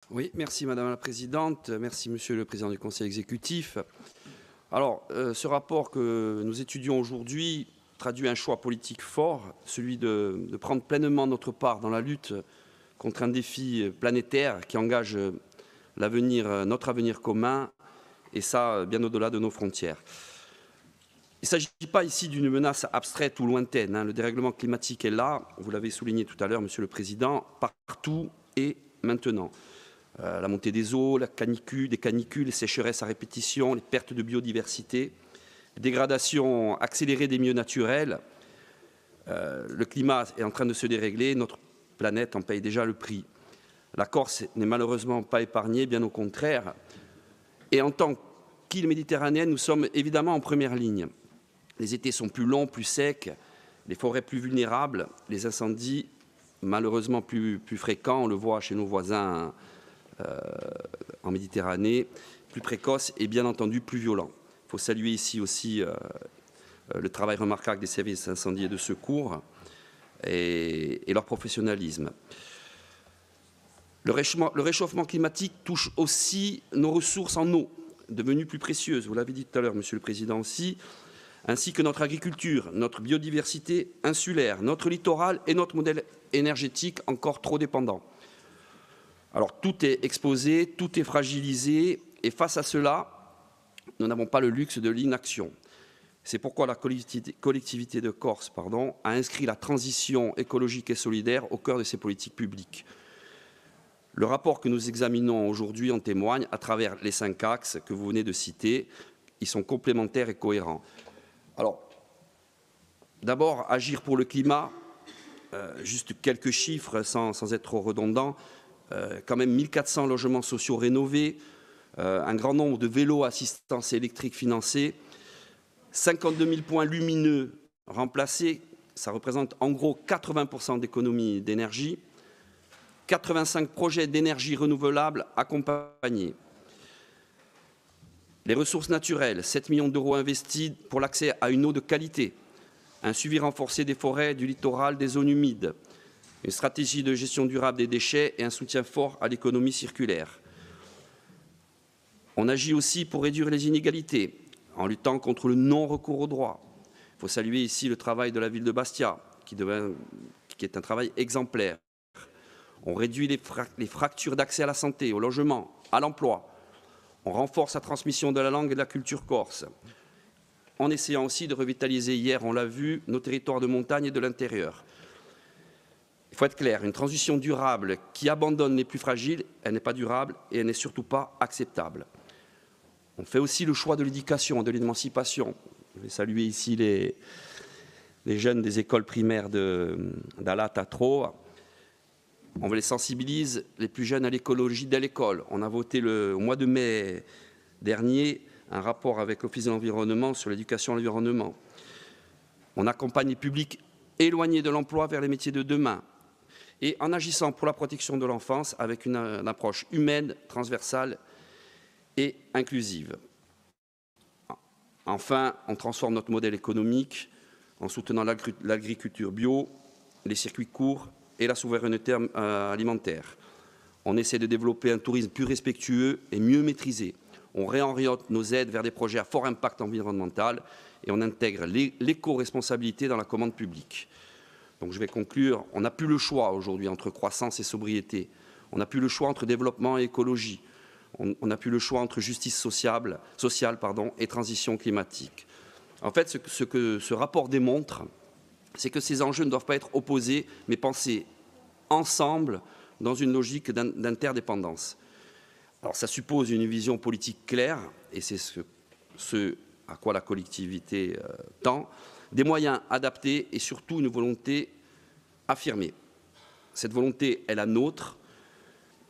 Oui, merci Madame la Présidente, merci Monsieur le Président du Conseil exécutif. Alors, ce rapport que nous étudions aujourd'hui traduit un choix politique fort, celui de prendre pleinement notre part dans la lutte contre un défi planétaire qui engage notre avenir commun, et ça, bien au-delà de nos frontières. Il ne s'agit pas ici d'une menace abstraite ou lointaine, hein. Le dérèglement climatique est là, vous l'avez souligné tout à l'heure, Monsieur le Président, partout et maintenant. La montée des eaux, des canicules, les sécheresses à répétition, les pertes de biodiversité, les dégradations accélérées des milieux naturels. Le climat est en train de se dérégler, notre planète en paye déjà le prix. La Corse n'est malheureusement pas épargnée, bien au contraire. Et en tant qu'île méditerranéenne, nous sommes évidemment en première ligne. Les étés sont plus longs, plus secs, les forêts plus vulnérables, les incendies malheureusement plus fréquents, on le voit chez nos voisins en Méditerranée, plus précoces et bien entendu plus violents. Il faut saluer ici aussi le travail remarquable des services d'incendie et de secours et leur professionnalisme. Le réchauffement climatique touche aussi nos ressources en eau, devenues plus précieuses, vous l'avez dit tout à l'heure, Monsieur le Président aussi, ainsi que notre agriculture, notre biodiversité insulaire, notre littoral et notre modèle énergétique encore trop dépendant. Alors tout est exposé, tout est fragilisé, et face à cela, nous n'avons pas le luxe de l'inaction. C'est pourquoi la collectivité de Corse a inscrit la transition écologique et solidaire au cœur de ses politiques publiques. Le rapport que nous examinons aujourd'hui en témoigne à travers les 5 axes que vous venez de citer. Ils sont complémentaires et cohérents. Alors, d'abord, agir pour le climat, juste quelques chiffres sans être trop redondant. Quand même 1400 logements sociaux rénovés, un grand nombre de vélos à assistance électrique financés, 52 000 points lumineux remplacés, ça représente en gros 80% d'économie d'énergie, 85 projets d'énergie renouvelable accompagnés. Les ressources naturelles, 7 millions d'euros investis pour l'accès à une eau de qualité, un suivi renforcé des forêts, du littoral, des zones humides, une stratégie de gestion durable des déchets et un soutien fort à l'économie circulaire. On agit aussi pour réduire les inégalités, en luttant contre le non-recours au droit. Il faut saluer ici le travail de la ville de Bastia, qui est un travail exemplaire. On réduit les fractures d'accès à la santé, au logement, à l'emploi. On renforce la transmission de la langue et de la culture corse, en essayant aussi de revitaliser, hier on l'a vu, nos territoires de montagne et de l'intérieur. Il faut être clair, une transition durable qui abandonne les plus fragiles, elle n'est pas durable et elle n'est surtout pas acceptable. On fait aussi le choix de l'éducation, de l'émancipation. Je vais saluer ici les jeunes des écoles primaires d'Alat, Tatro. On les sensibilise, les plus jeunes, à l'écologie dès l'école. On a voté au mois de mai dernier un rapport avec l'Office de l'environnement sur l'éducation à l'environnement. On accompagne les publics éloignés de l'emploi vers les métiers de demain. Et en agissant pour la protection de l'enfance avec une approche humaine, transversale et inclusive. Enfin, on transforme notre modèle économique en soutenant l'agriculture bio, les circuits courts et la souveraineté alimentaire. On essaie de développer un tourisme plus respectueux et mieux maîtrisé. On réoriente nos aides vers des projets à fort impact environnemental et on intègre l'éco-responsabilité dans la commande publique. Donc je vais conclure, on n'a plus le choix aujourd'hui entre croissance et sobriété. On n'a plus le choix entre développement et écologie. On n'a plus le choix entre justice sociale et transition climatique. En fait, ce que ce rapport démontre, c'est que ces enjeux ne doivent pas être opposés, mais pensés ensemble dans une logique d'interdépendance. Alors ça suppose une vision politique claire, et c'est ce à quoi la collectivité tend, des moyens adaptés et surtout une volonté affirmée. Cette volonté est la nôtre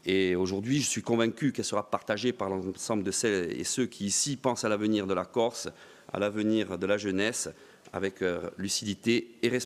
et aujourd'hui je suis convaincu qu'elle sera partagée par l'ensemble de celles et ceux qui ici pensent à l'avenir de la Corse, à l'avenir de la jeunesse avec lucidité et responsabilité.